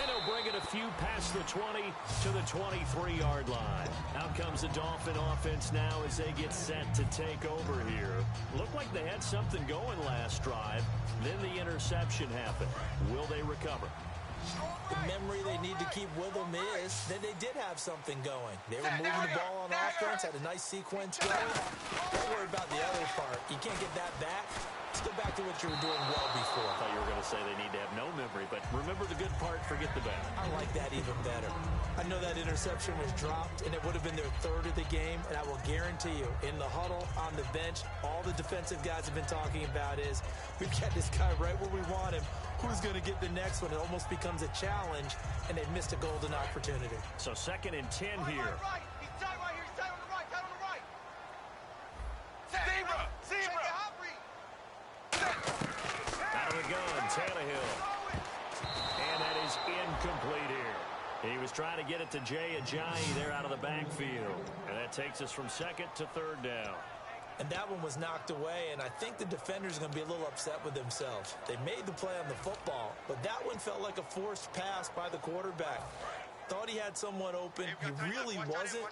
And he'll bring it a few past the 20 to the 23-yard line. Out comes the Dolphin offense now as they get set to take over here. Looked like they had something going last drive. Then the interception happened. Will they recover? The memory they need to keep with them is that they did have something going. They were moving the ball on offense, had a nice sequence going. Don't worry about the other part. You can't get that back. Let's go back to what you were doing well before. I thought you were going to say they need to have no memory, but remember the good part, forget the bad. I like that even better. I know that interception was dropped, and it would have been their third of the game, and I will guarantee you, in the huddle, on the bench, all the defensive guys have been talking about is, we've got this guy right where we want him. Who's going to get the next one? It almost becomes a challenge, and they've missed a golden opportunity. So 2nd and 10 here. Right. He's tight right here. He's tight on the right. Tight on the right. Zebra. Out of the gun, Tannehill. And that is incomplete here. He was trying to get it to Jay Ajayi there out of the backfield. And that takes us from 2nd to 3rd down. And that one was knocked away, and I think the defenders are going to be a little upset with themselves. They made the play on the football, but that one felt like a forced pass by the quarterback. Thought he had someone open. He really wasn't.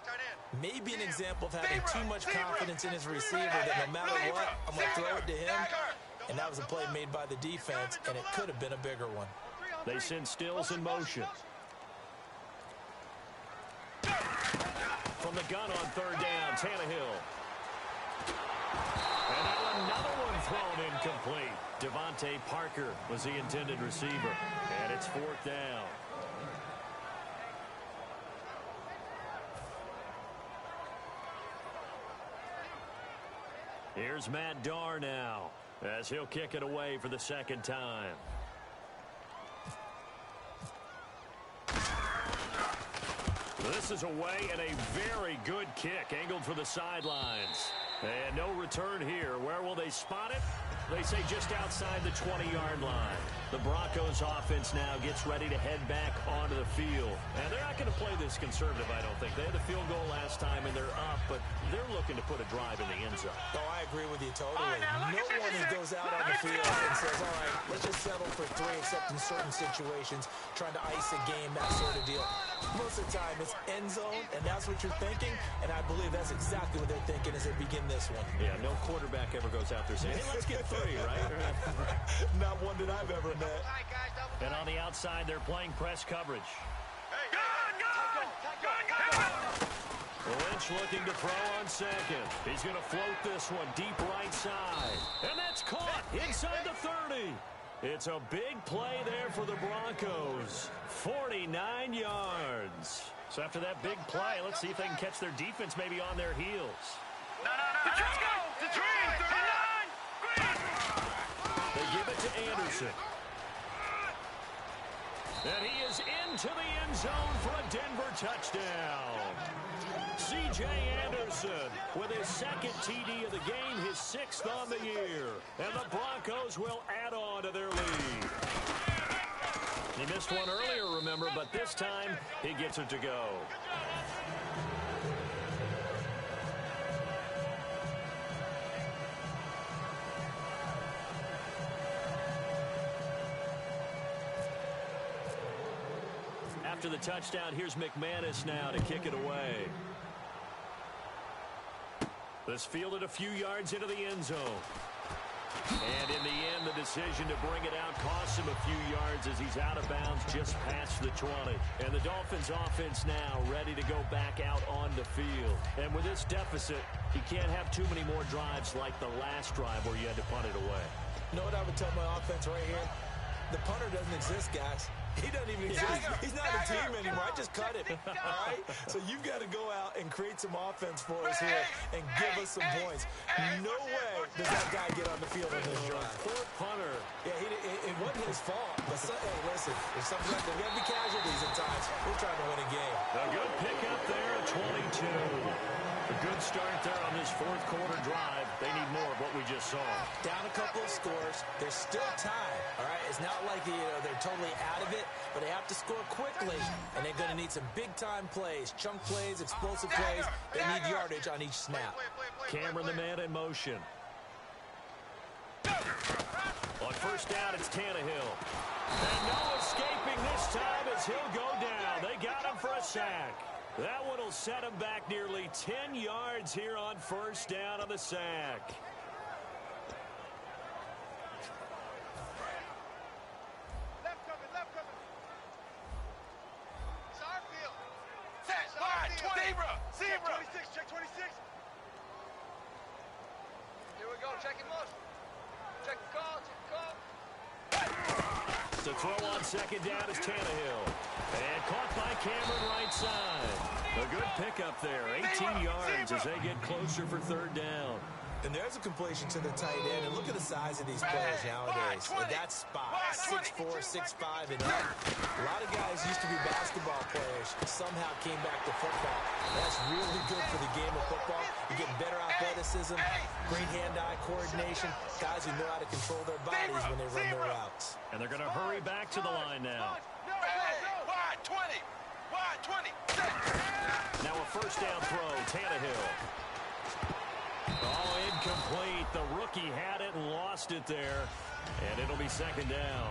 Maybe an example of having too much confidence in his receiver that no matter what, I'm going to throw it to him. And that was a play made by the defense, and it could have been a bigger one. They send Stills in motion. From the gun on 3rd down, Tannehill. And now another one thrown incomplete. Devontae Parker was the intended receiver. And it's 4th down. Here's Matt Darr now as he'll kick it away for the 2nd time. This is away and a very good kick angled for the sidelines. And no return here. Where will they spot it? They say just outside the 20-yard line. The Broncos offense now gets ready to head back onto the field. And they're not going to play this conservative, I don't think. They had the field goal last time, and they're up, but they're looking to put a drive in the end zone. Oh, I agree with you totally. No one who goes out on the field and says, all right, let's just settle for 3, except in certain situations, trying to ice a game, that sort of deal. Most of the time, it's end zone, and that's what you're thinking, and I believe that's exactly what they're thinking as they begin this one. Yeah, no quarterback ever goes out there saying, hey, let's get 3, right? Not one that I've ever met. And on the outside, they're playing press coverage. Lynch looking to throw on 2nd. He's going to float this one deep right side. And that's caught inside the 30. It's a big play there for the Broncos. 49 yards. So after that big play, let's see if they can catch their defense maybe on their heels. Let's go. The Green. 39. They give it to Anderson. And he is into the end zone for a Denver touchdown. C.J. Anderson with his 2nd TD of the game, his 6th on the year. And the Broncos will add on to their lead. He missed one earlier, remember, but this time he gets it to go. After the touchdown, here's McManus now to kick it away. This fielded a few yards into the end zone. And in the end, the decision to bring it out costs him a few yards as he's out of bounds just past the 20. And the Dolphins offense now ready to go back out on the field. And with this deficit, you can't have too many more drives like the last drive where you had to punt it away. You know what I would tell my offense right here? The punter doesn't exist, guys. He doesn't even exist. He's not a team anymore. I just cut it. All right? So you've got to go out and create some offense for us here and give us some points. No way does that guy get on the field on this drive. Poor punter. Yeah, it wasn't his fault. But hey, listen, if something like that, we have to be casualties at times. We're trying to win a game. A good pickup there at 22. A good start there on this 4th quarter drive. They need more of what we just saw. Down a couple of scores. There's still time. All right, it's not like they're totally out of it, but they have to score quickly, and they're going to need some big-time plays, chunk plays, explosive plays. They need yardage on each snap. Cameron, the man in motion. On 1st down, it's Tannehill. And no escaping this time as he'll go down. They got him for a sack. That one will set him back nearly 10 yards here on first down on the sack. Left coming. It's our field. Set, line, 20. Zebra. Check 26. Here we go, checking motion. Check the call. To throw on second down is Tannehill. And caught by Cameron right side. A good pickup there. 18 yards as they get closer for third down. And there's a completion to the tight end. And look at the size of these players nowadays. At that spot, 6'4", 6'5", and up. A lot of guys used to be basketball players, somehow came back to football. That's really good for the game of football. You get better athleticism, great hand-eye coordination, guys who know how to control their bodies when they run their routes. And they're going to hurry back to the line now. Wide 20. Now a first down throw, Tannehill. Oh, incomplete. The rookie had it and lost it there. And it'll be second down.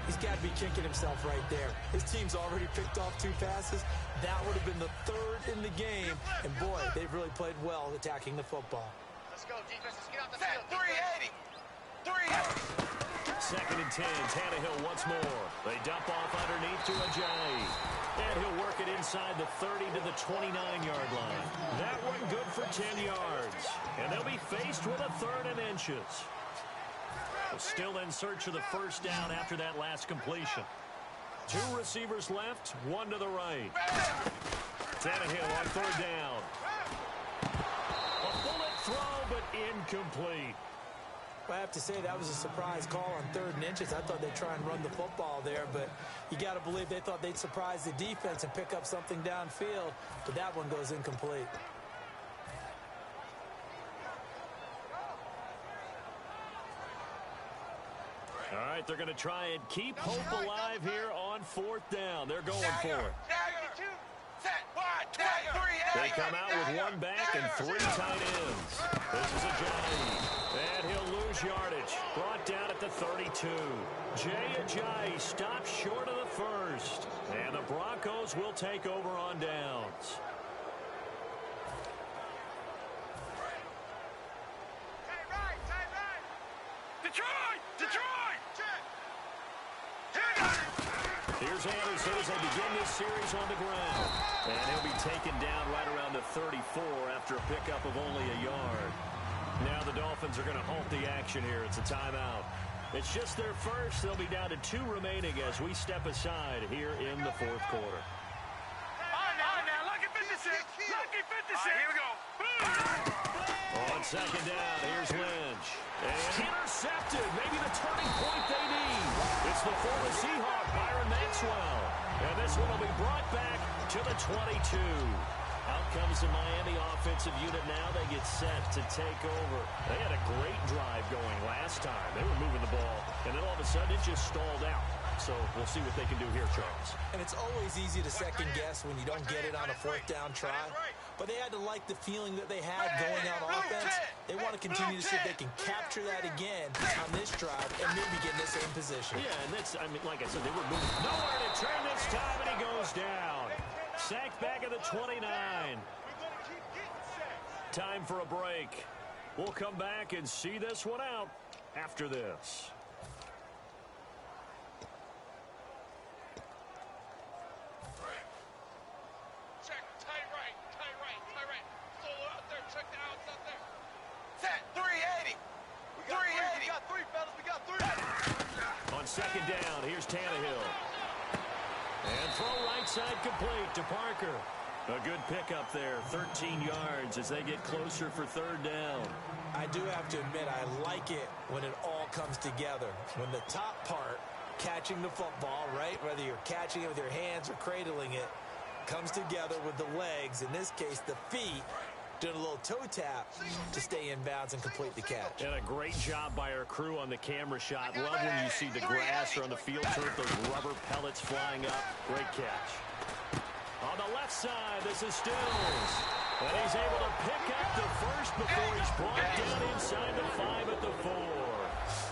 He's got to be kicking himself right there. His team's already picked off 2 passes. That would have been the 3rd in the game. And, boy, they've really played well attacking the football. Let's go, defense. Let's get out the field. 380. 380. Second and 10. Tannehill once more. They dump off underneath to Ajayi. And he'll work it inside the 30 to the 29-yard line. That one good for 10 yards. And they'll be faced with a 3rd and inches. Still in search of the first down after that last completion. 2 receivers left, 1 to the right. Tannehill on 3rd down. A bullet throw, but incomplete. I have to say that was a surprise call on 3rd and inches. I thought they'd try and run the football there, but you got to believe they thought they'd surprise the defense and pick up something downfield, but that one goes incomplete. All right, they're going to try and keep hope alive here on 4th down. They're going for it. They come out with 1 back and 3 tight ends. This is Ajayi. And he'll lose yardage. Brought down at the 32. Ajayi stops short of the first. And the Broncos will take over on downs. Here's Anderson as they begin this series on the ground. And he'll be taken down right around the 34 after a pickup of only a yard. Now the Dolphins are going to halt the action here. It's a timeout. It's just their first. They'll be down to 2 remaining as we step aside here in the 4th quarter. On now, lucky 56. Lucky 56. Here we go. On second down, here's Lynch. And intercepted. Maybe the turning point they need. It's the former Seahawk, Byron Maxwell. And this one will be brought back to the 22. Out comes the Miami offensive unit now. They get set to take over. They had a great drive going last time. They were moving the ball, and then all of a sudden it just stalled out. So we'll see what they can do here, Charles. And it's always easy to second guess when you don't get it on a 4th down try. But they had to like the feeling that they had going on offense. They want to continue to see if they can capture that again on this drive and maybe get in the same position. Yeah, and that's, I mean, like I said, they were moving. Nowhere to turn this time, and he goes down. Sacked back at the 29. Time for a break. We'll come back and see this one out after this. Check, tight right. Solo out there, check the outs out there. Set, 380. We got 3, fellas, we got 3. On second down, here's Tannehill. And throw right side complete to Parker. A good pickup there, 13 yards as they get closer for 3rd down. I do have to admit, I like it when it all comes together. When the top part, catching the football, right, whether you're catching it with your hands or cradling it, comes together with the legs, in this case the feet, doing a little toe tap to stay in bounds and complete the catch. And a great job by our crew on the camera shot. Love when you see the grass or on the field turf, those rubber pellets flying up. Great catch. On the left side, this is Stills. And he's able to pick up the first before he's brought down inside the 5 at the 4.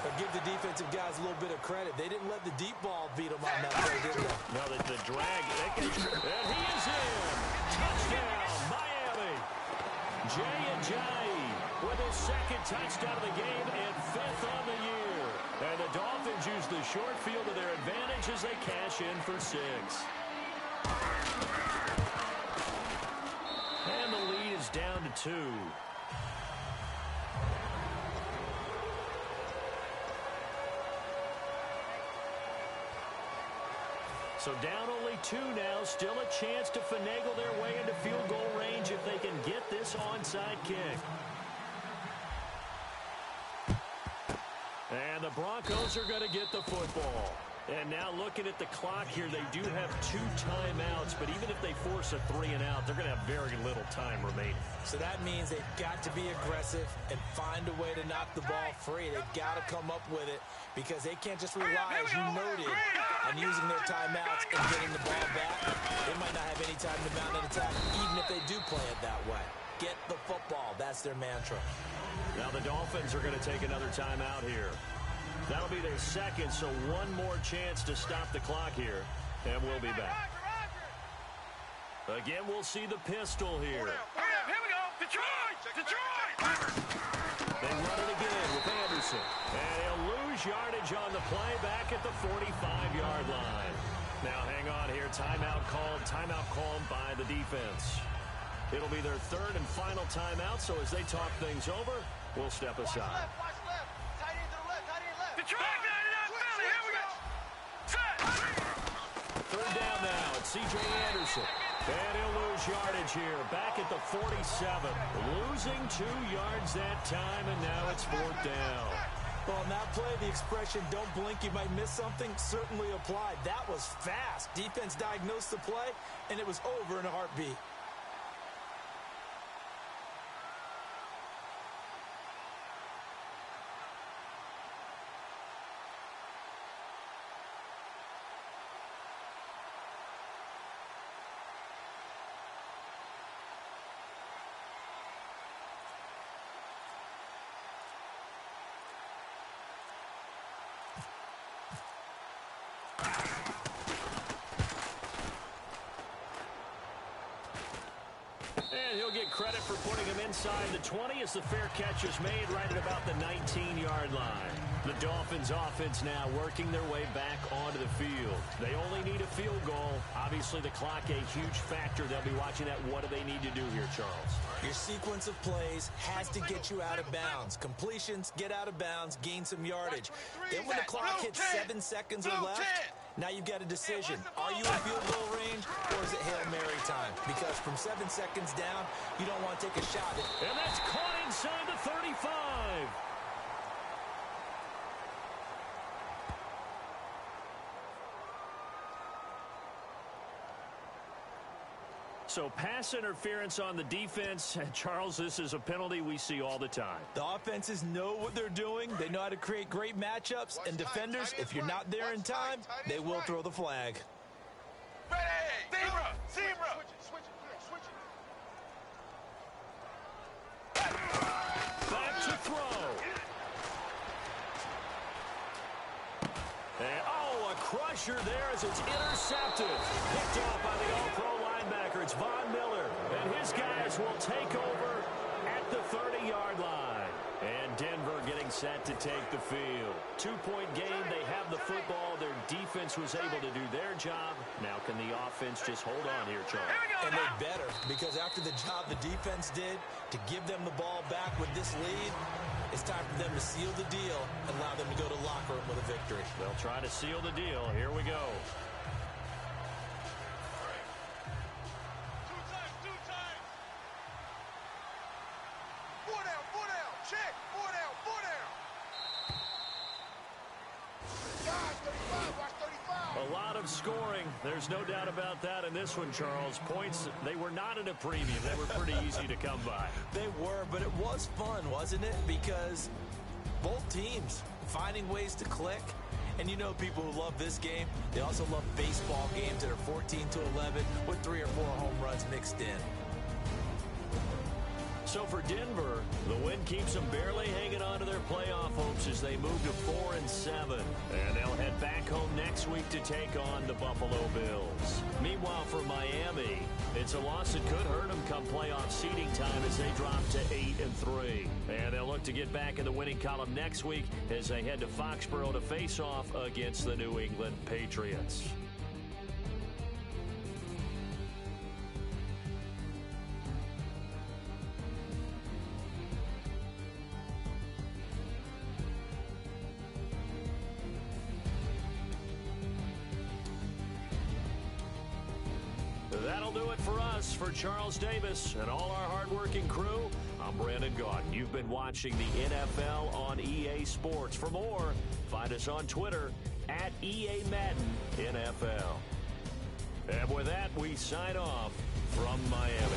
But give the defensive guys a little bit of credit. They didn't let the deep ball beat them on that play, did they? No, the drag. And he is in. Touchdown, Miami. Jay Ajayi with his second touchdown of the game and 5th on the year. And the Dolphins use the short field to their advantage as they cash in for 6. And the lead is down to 2. So down only 2 now. Still a chance to finagle their way into field goal range if they can get this onside kick. And the Broncos are going to get the football. And now looking at the clock here, they do have 2 timeouts, but even if they force a 3-and-out, they're going to have very little time remaining. So that means they've got to be aggressive and find a way to knock the ball free. They've got to come up with it because they can't just rely, as you noted, on using their timeouts and getting the ball back. They might not have any time to mount an attack, even if they do play it that way. Get the football. That's their mantra. Now the Dolphins are going to take another timeout here. That'll be their second, so one more chance to stop the clock here, and we'll be back. Again, we'll see the pistol here. Here we go. Detroit! Detroit! They run it again with Anderson. And he'll lose yardage on the play back at the 45-yard line. Now hang on here. Timeout called by the defense. It'll be their 3rd and final timeout, so as they talk things over, we'll step aside. Watch left. Tight end to the left. Tight end left. Detroit! Here we go. Set! 3rd down now. It's C.J. Anderson. And he'll lose yardage here. Back at the 47. Losing 2 yards that time, and now it's 4th down. Well, on that play, the expression, don't blink, you might miss something, certainly applied. That was fast. Defense diagnosed the play, and it was over in a heartbeat. And he'll get credit for putting him inside the 20 as the fair catch is made right at about the 19-yard line. The Dolphins offense now working their way back onto the field. They only need a field goal. Obviously, the clock a huge factor. They'll be watching that. What do they need to do here, Charles? Your sequence of plays has to get you out of bounds. Completions, get out of bounds, gain some yardage. Then when the clock hits 7 seconds or left, now you've got a decision. Are you in field goal range or is it Hail Mary time? Because from 7 seconds down, you don't want to take a shot. And that's caught inside the 35. So pass interference on the defense. And Charles, this is a penalty we see all the time. The offenses know what they're doing. They know how to create great matchups. And defenders, if you're not there in time, they will throw the flag. Ready! Zebra! Zebra! Back to throw. And, a crusher there as it's intercepted. Picked off by the All-Pro linebacker. It's Von Miller. And his guys will take over at the 30-yard line. And Denver getting set to take the field. 2-point game. They have the football. Their defense was able to do their job. Now can the offense just hold on here, Charles? And they better, because after the job the defense did to give them the ball back with this lead, it's time for them to seal the deal and allow them to go to locker room with a victory. They'll try to seal the deal. Here we go. Two times. 4 down. Check. 4 down. Watch 35. A lot of scoring. There's no doubt about that in this one, Charles. Points, they were not at a premium. They were pretty easy to come by. They were, but it was fun, wasn't it? Because both teams finding ways to click. And you know people who love this game, they also love baseball games that are 14-11 with 3 or 4 home runs mixed in. So So for Denver, the win keeps them barely hanging on to their playoff hopes as they move to 4-7. And they'll head back home next week to take on the Buffalo Bills. Meanwhile, for Miami, it's a loss that could hurt them come playoff seeding time as they drop to 8-3. And they'll look to get back in the winning column next week as they head to Foxborough to face off against the New England Patriots. That'll do it for us. For Charles Davis and all our hardworking crew, I'm Brandon Gaudin. You've been watching the NFL on EA Sports. For more, find us on Twitter at EA Madden NFL. And with that, we sign off from Miami.